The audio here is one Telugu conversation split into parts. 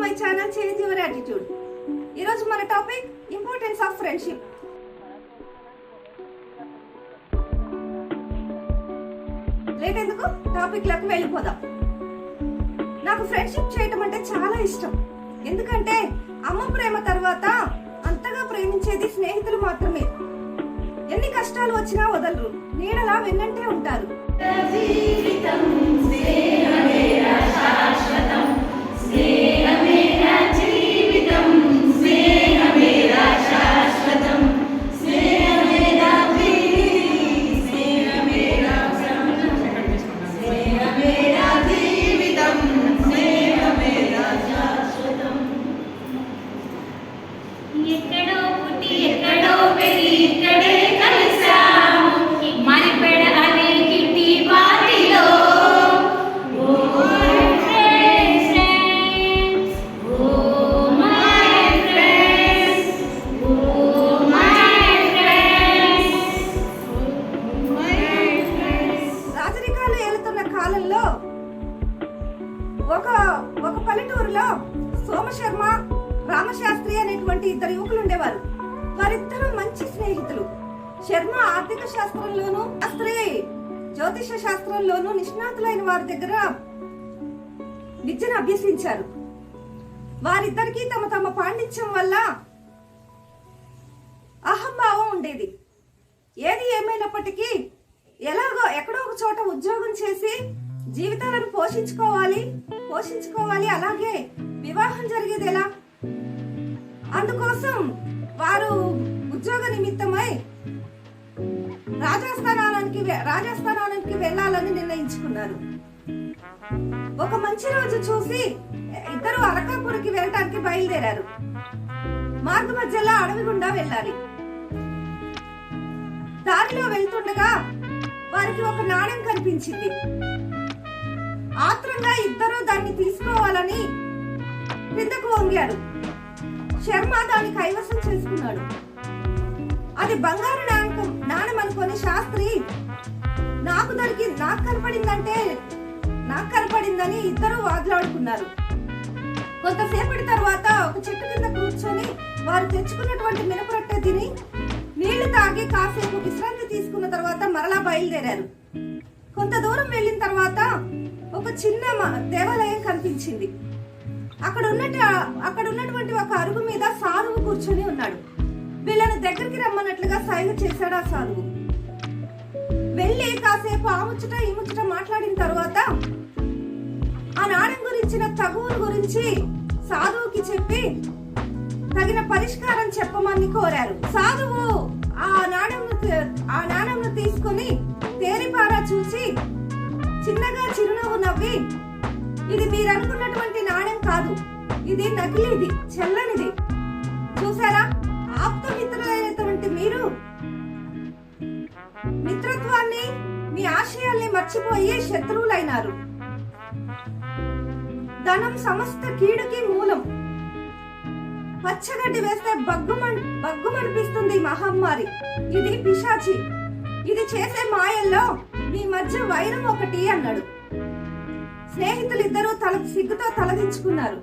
My channel change your attitude. ఈరోజు మన topic importance of friendship. Late ఎందుకు, టాపిక్ లకు వెళ్ళిపోదాం. నాకు ఫ్రెండ్షిప్ చేయటం అంటే చాలా ఇష్టం. ఎందుకంటే అమ్మ ప్రేమ తర్వాత అంతగా ప్రేమించేది స్నేహితులు మాత్రమే. ఎన్ని కష్టాలు వచ్చినా వదలరు, నీడలా వెన్నంటే ఉంటారు. ఒక పల్లెటూరులో సోమశర్మ, రామశాస్త్రి అనేటువంటి ఇద్దరు యువకులు ఉండేవారు. వారిద్దరూ మంచి స్నేహితులు. శర్మ ఆర్థిక శాస్త్రంలోను, శాస్త్రి జ్యోతిష శాస్త్రంలోను నిష్ణాతులైన వారి దగ్గర విద్యను అభ్యసించారు. వారిద్దరికి తమ తమ పాండిత్యం వల్ల అహంభావం ఉండేది. ఏది ఏమైనప్పటికీ ఎలాగో ఎక్కడో ఒక చోట ఉద్యోగం చేసి జీవితాలను పోషించుకోవాలి. అలాగే వివాహం జరిగేది ఎలా? అందుకోసం వారు ఉద్యోగ నిమిత్తమై రాజస్థానానికి వెళ్ళాలని నిర్ణయించుకున్నారు. ఒక మంచి రోజు చూసి ఇద్దరు అరకాపురికి వెళ్ళటానికి బయలుదేరారు. మార్గ మధ్యలో అడవి గుండా వెళ్ళాలి. దారిలో వెళ్తుండగా వారికి ఒక నాణెం కనిపించింది. ఆత్రంగా ఇద్దరు దాన్ని తీసుకోవాలని క్రిందకు వంగారు. శర్మ దాన్ని కైవసం చేసుకున్నాడు. అది బంగారు నాణెం అనుకొని శాస్త్రి నాకు కనపడిందని ఇద్దరు వాదులాడుకున్నారు. కొంతసేపటి తర్వాత ఒక చెట్టు కింద కూర్చొని వారు తెచ్చుకున్నటువంటి మినపరొట్టె తిని నీళ్లు తాగి కాసేపు విశ్రాంతి తీసుకున్న తర్వాత మరలా బయలుదేరారు. కొంత దూరం వెళ్ళిన తర్వాత ఒక చిన్న దేవాలయం కనిపించింది. అక్కడ ఉన్నటువంటి ఒక అరుగు మీద సాధువు కూర్చొని ఉన్నాడు. వీళ్ళని దగ్గరికి రమ్మన్నట్లుగా సైగ చేశాడు ఆ సాధువు. వెళ్ళి కాసేపు ఆ ముచ్చట ఈ ముచ్చట మాట్లాడిన తర్వాత ఆ నాణ్యం గురించిన తగువుల గురించి సాధువుకి చెప్పి తగిన పరిష్కారం చెప్పమని కోరారు. సాధువు ఆ నాణ్యంను తీసుకుని తేరిపారా చూసి చిన్నగా చిరునవ్వు నవ్వి, ఇది మీరు అనుకున్నటువంటి నాణ్యం కాదు, ఇది నకిలీది, చెల్లనిది. చూసారా, ఆప్త మిత్రులైనటువంటి మీరు మిత్రత్వాన్ని, మీ ఆశయాల్ని మర్చిపోయి శత్రువులైనారు. ధనం సమస్త కీడుకి మూలం. పచ్చగడ్డి వేస్తే బగ్గుమనిపిస్తుంది మహమ్మారి. ఇది పిశాచి. ఇది చేసే మాయల్లో మీ మధ్య వైరం ఒకటి అన్నాడు. స్నేహితులిద్దరూ సిగ్గుతో తలదించుకున్నారు.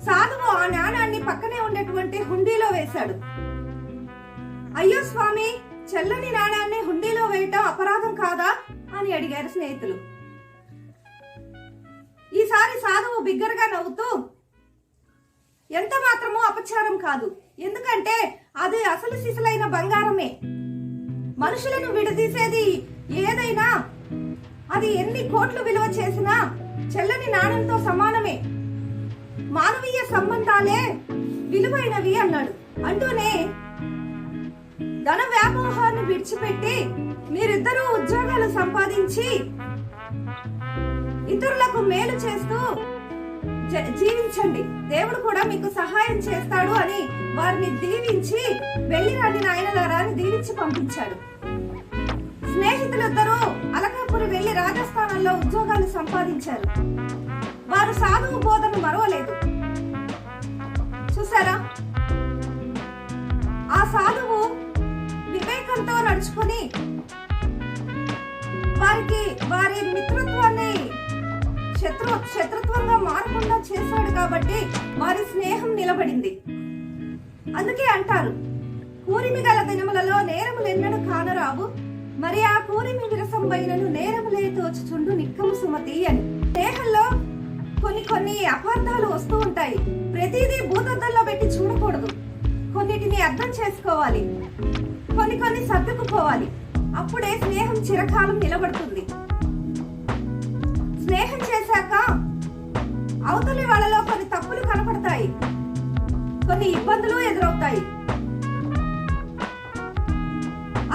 సాధువు ఆ నాణాన్ని పక్కనే ఉండేటువంటి హుండీలో వేశాడు. అయ్యో స్వామి, చెల్లని నాణాన్ని హుండీలో వేయటం అపరాధం కాదా అని అడిగారు స్నేహితులు. ఈసారి సాధువు బిగ్గరగా నవ్వుతూ, ఎంత మాత్రమూ అపచారం కాదు, ఎందుకంటే అది అసలు సిసలైన బంగారమే. మనుషులను విడదీసేది ఏదైనా, అది ఎన్ని కోట్లు విలువ చేసినా చెల్లని నాణ్యంతో సమానమే. మానవీయ సంబంధాలే విలువైనవి అన్నాడు. అంటూనే ధన వ్యామోహాన్ని విడిచిపెట్టి మీరిద్దరూ ఉద్యోగాలు సంపాదించి ఇతరులకు మేలు చేస్తూ జీవించండి, దేవుడు కూడా మీకు సహాయం చేస్తాడు అని వారిని దీవించి వెళ్ళి రండి నాయనలారా అని దీవించి పంపించాడు. స్నేహితులిద్దరూ అలకాపురి వెళ్లి రాజస్థానంలో ఉద్యోగాలు సంపాదించారు. వారు సాధువు బోధను మరవలేదు. చూసారా, ఆ సాధువు వివేకంతో నడుచుకుని వారి మిత్రత్వాన్ని శత్రుత్వంగా మారకుండా చేశాడు కాబట్టి వారి స్నేహం నిలబడింది. అందుకే అంటారు, కూరిమి గల దినములలో నేరములెన్నడూ కానరావు, మరి ఆ కూరిమి విరసంబైనను నేరములే తోచుచుండు నిక్కము సుమతి అని. స్నేహంలో కొన్ని అపార్థాలు వస్తూ ఉంటాయి. ప్రతిదీ భూతద్దంలో పెట్టి చూడకూడదు. కొన్నిటిని అర్థం చేసుకోవాలి, కొన్ని సర్దుకుపోవాలి. అప్పుడే స్నేహం చిరకాలం నిలబడుతుంది. స్నేహం చేశాక అవతలి వాళ్ళలో కొన్ని తప్పులు కనపడతాయి, కొన్ని ఇబ్బందులు ఎదురవుతాయి.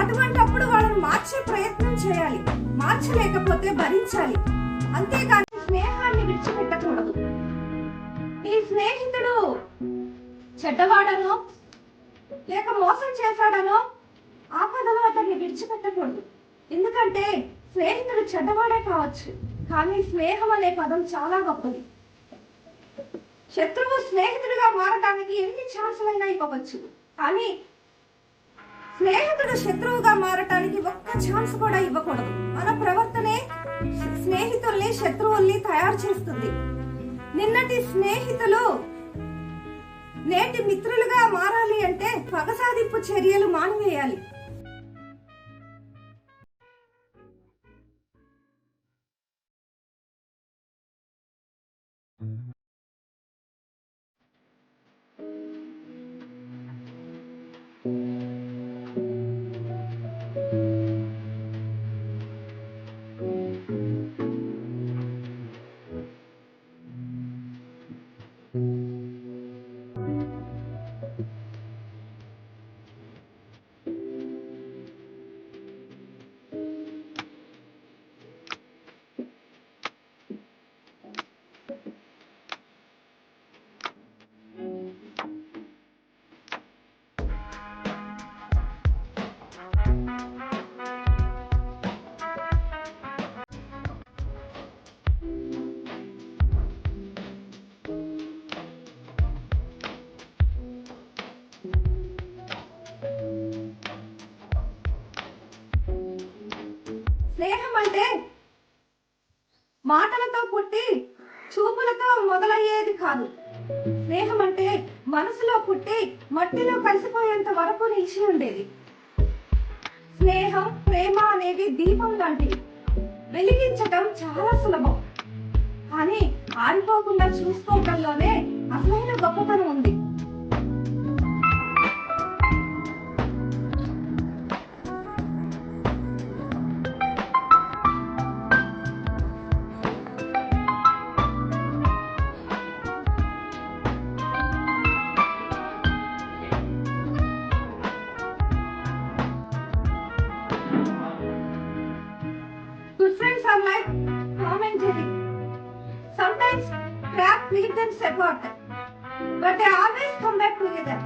అటువంటప్పుడు వాళ్ళని మార్చే ప్రయత్నం చేయాలి, మార్చలేకపోతే భరించాలి. అంతేకాని స్నేహాన్ని విడిచిపెట్టకూడదు. ఈ స్నేహితుడు చెడ్డవాడనో లేక మోసం చేశాడనో ఆపదలో అతన్ని విడిచిపెట్టకూడదు. ఎందుకంటే స్నేహితుడు చెడ్డవాడే కావచ్చు, కానీ స్నేహం అనే పదం చాలా గొప్పది. శత్రువు స్నేహితుడిగా మారడానికి ఎన్ని ఛాన్సులైనా ఇవ్వవచ్చు, కానీ స్నేహితుడు శత్రువుగా మారటానికి ఒక్క ఛాన్స్ కూడా ఇవ్వకూడదు. మన ప్రవర్తనే స్నేహితుల్ని శత్రువుల్ని తయారు చేస్తుంది. నిన్నటి స్నేహితులు నేటి మిత్రులుగా మారాలి అంటే పగ సాధింపు చర్యలు మానివేయాలి. స్నేహం అంటే మాటలతో పుట్టి చూపులతో మొదలయ్యేది కాదు. స్నేహం అంటే మనసులో పుట్టి మట్టిలో కలిసిపోయేంత వరకు నిలిచి ఉండేది. స్నేహం, ప్రేమ అనేవి దీపం లాంటివి. వెలిగించటం చాలా సులభం, కానీ ఆరిపోకుండా చూసుకోవటంలోనే అసలైన గొప్పతనం ఉంది. Good friends are like Tom and Jerry. Sometimes crabs leave them apart, but they always come back together.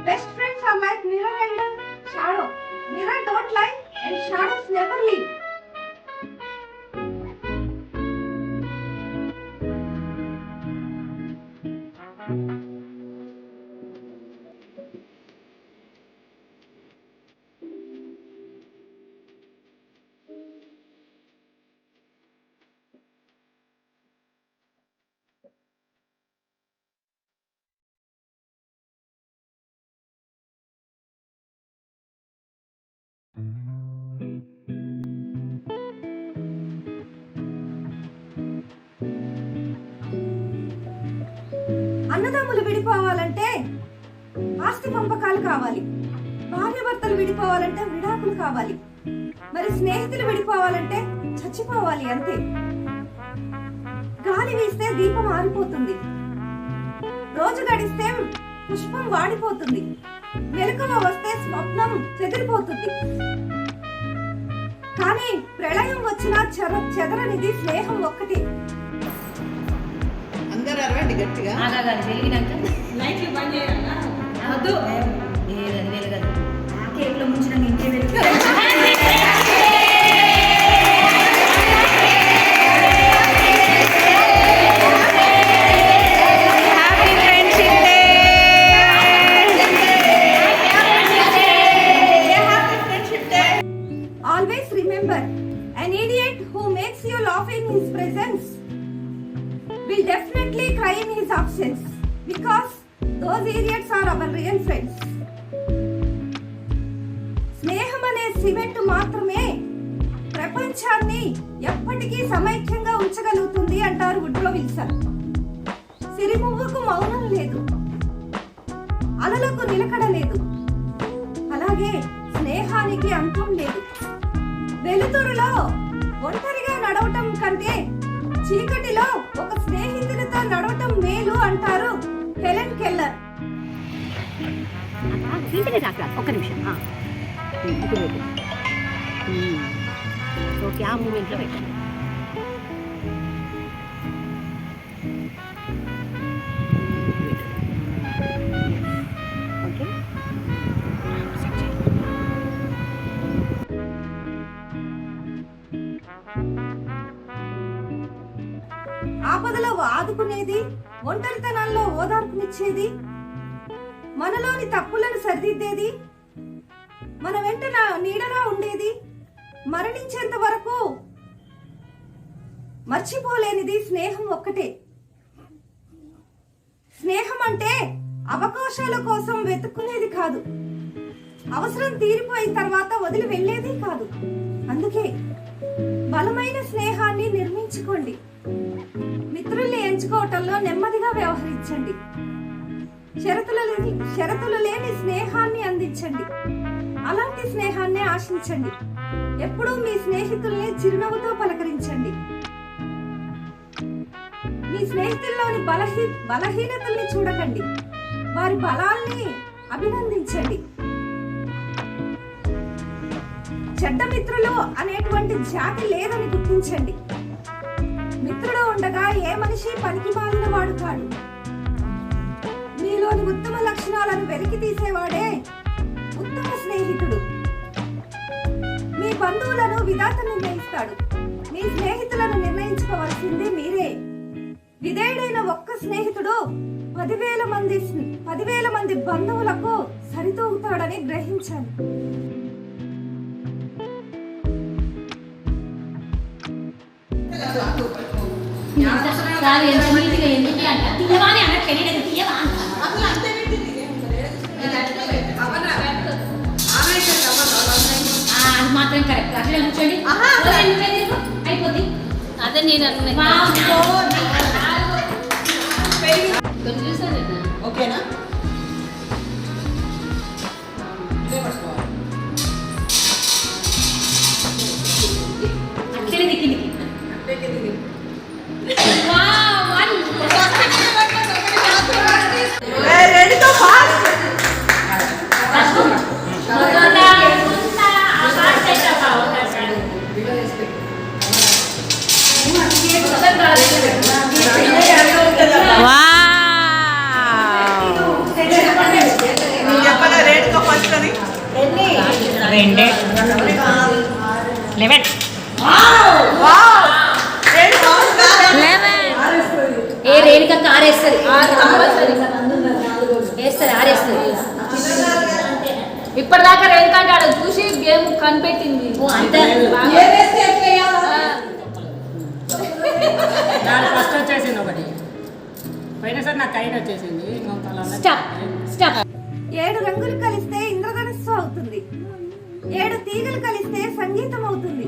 Best friends are like mirror and shadow. Mirror don't lie and shadows never leave. అన్నదమ్ములు విడిపోవాలంటే ఆస్తి పంపకాలు కావాలి, భార్యాభర్తలు విడిపోవాలంటే విడాకులు కావాలి, మరి స్నేహితులు విడిపోవాలంటే చచ్చిపోవాలి అంతే. గాలి వీస్తే దీపం ఆరిపోతుంది, రోజు గడిస్తే పుష్పం వాడిపోతుంది, మెలకువ వస్తే స్వప్నం చెదిరిపోతుంది. కానీ ప్రళయం వచ్చినా చెదరనిది స్నేహం ఒక్కటి. అందరూ అరవండి గట్టిగా. లైట్లు బంద్ చేయాలా? వద్దు. కేక్లో ముంచిన ఇంకే వెళ్తే Always remember, An idiot who makes you laugh in his presence will definitely cry in his absence because those idiots are our real friends. స్నేహం అనే సిమెంట్ మాత్రమే ప్రపంచాన్ని ఎప్పటికీ సమైక్యంగా ఉంచగలుగుతుంది అంటారు వుడ్రో విల్సన్. సిరిమువ్వకు మౌనం లేదు, అలలకు నిలకడ లేదు, అలాగే స్నేహానికి అంతం లేదు. వెలుతురులో ఒంటరిగా నడవటం కంటే చీకటిలో ఒక స్నేహితుడితో నడవటం మేలు అంటారు హెలెన్ కెల్లర్. ఒక్క నిమిషం ఓకే, ఆ మూమెంట్లో పెట్టండి. ఓకే, ఆపదలో ఆదుకునేది, ఒంటరితనంలో ఓదార్పునిచ్చేది, మనలోని తప్పులను సరిదిద్దేది, మన వెంట నీడలా ఉండేది, మరణించేంత వరకు మర్చిపోలేనిది స్నేహం ఒక్కటే. స్నేహం అంటే అవకాశాల కోసం వెతుక్కునేది కాదు, అవసరం తీరిపోయిన తర్వాత వదిలి వెళ్ళేది కాదు. అందుకే బలమైన స్నేహాన్ని నిర్మించుకోండి. మిత్రుల్ని ఎంచుకోవటంలో నెమ్మదిగా వ్యవహరించండి. షరతులు లేని స్నేహాన్ని అందించండి. అలాంటి స్నేహాన్ని ఆశించండి. ఎప్పుడూ మీ స్నేహితుల్ని చిరునవ్వుతో పలకరించండి. మీ స్నేహితుల్లోని బలహీనతల్ని చూడకండి, వారి బలాల్ని అభినందించండి. చెడ్డ మిత్రులు అనేటువంటి జాతి లేదని గుర్తించండి. మిత్రుడు ఉండగా ఏ మనిషి పనికి మాలిన వాడు కాడు. మీలోని ఉత్తమ లక్షణాలను వెలికి తీసేవాడే ఉత్తమ స్నేహితుడు. మీ బంధువులను విధాత నిర్ణయిస్తాడు, మీ స్నేహితులను నిర్ణయించుకోవాల్సింది మీరే. విధేయుడైన ఒక్క స్నేహితుడు 10,000 మంది బంధువులకు సరితూగుతాడని గ్రహించాలి. సార్ ఎంత నీట్గా ఎందుకు అంట తీయవా అని అన్నట్టు తీయవా అంట. అది మాత్రం కరెక్ట్. అట్లా కూర్చోండి, అయిపోద్ది. అదే నేను చూసాను. ఓకేనా? అట్లనే దిక్కి ఏ రేణుక ఆరేస్తుంది, ఆరేస్తుంది. ఇప్పటిదాకా రేణుక అంటే చూసి గేమ్ కనిపెట్టింది. ఫస్ట్ వచ్చేసింది ఒకటి, పోయినసారి నాకు కైట్ వచ్చేసింది. 7 రంగులు కలిస్తే ఇంద్రధనుస్సు అవుతుంది. 7 తీగలు కలిస్తే సంగీతం అవుతుంది.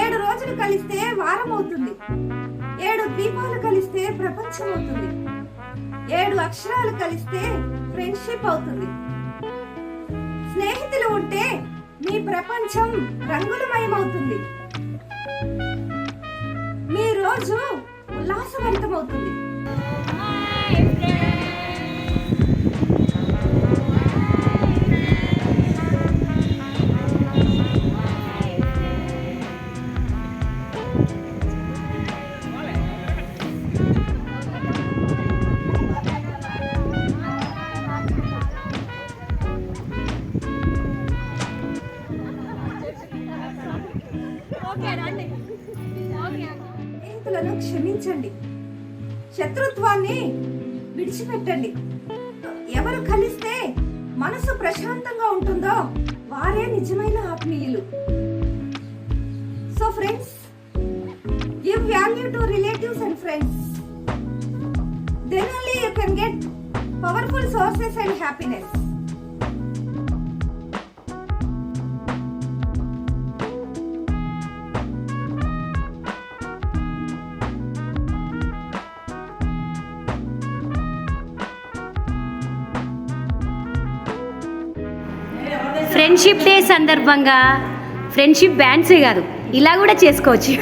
7 రోజులు కలిస్తే వారం అవుతుంది. 7 దీపాలు కలిస్తే ప్రపంచం అవుతుంది. 7 అక్షరాలు కలిస్తే ఫ్రెండ్షిప్ అవుతుంది. స్నేహితులు ఉంటే మీ ప్రపంచం రంగులమయమవుతుంది. మీ రోజు ఉల్లాసభరితమవుతుంది. స్నేహితులను క్షమించండి, శత్రుత్వాన్ని విడిచిపెట్టండి. ఎవరు కలిస్తే మనసు ప్రశాంతంగా ఉంటుందో వారే నిజమైన ఆత్మీయులు. So friends. Give value to relatives and friends. Then only you can get powerful sources and happiness. Friendship day సందర్భంగా ఫ్రెండ్షిప్ బ్యాండ్సే కాదు ఇలా కూడా చేసుకోవచ్చు.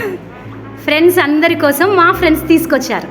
ఫ్రెండ్స్ అందరి కోసం మా ఫ్రెండ్స్ తీసుకొచ్చారు.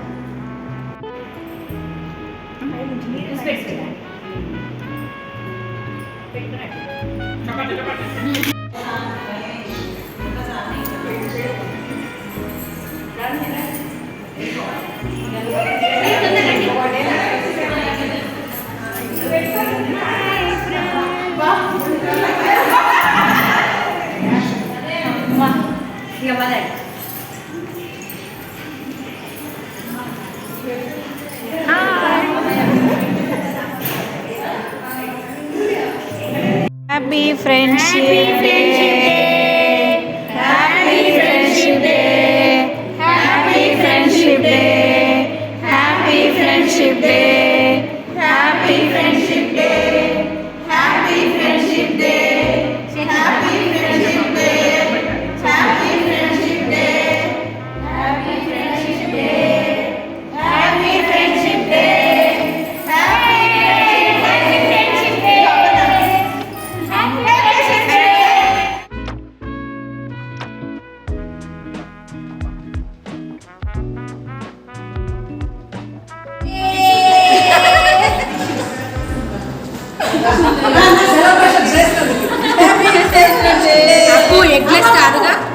Happy friendship day, happy friendship day, happy friendship day, happy friendship day, happy friendship day, happy friendship day, happy friendship day, happy friendship day, happy friendship day, happy friendship day,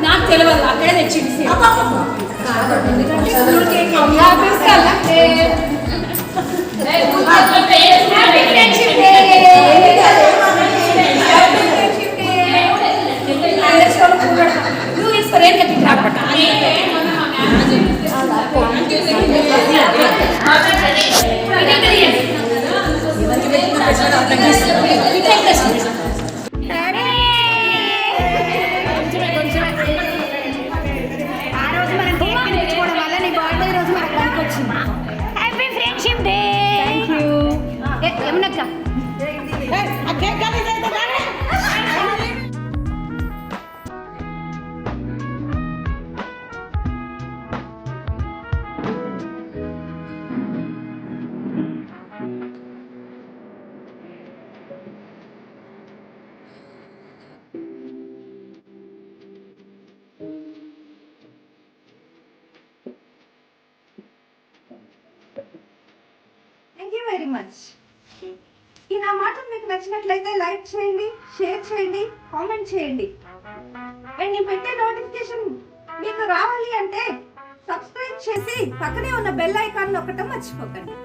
నాకు తెలియదు అక్కడే తెచ్చింది. Happy friendship day. ఏమన్నా థ్యాంక్ యూ వెరీ మచ్. ఈ నా మాటలు మీకు నచ్చినట్లయితే లైక్ చేయండి, షేర్ చేయండి, కామెంట్ చేయండి. అండ్ నేను పెట్టే నోటిఫికేషన్ మీకు రావాలి అంటే సబ్స్క్రైబ్ చేసి పక్కనే ఉన్న బెల్ ఐకాన్ నొక్కటం మర్చిపోకండి.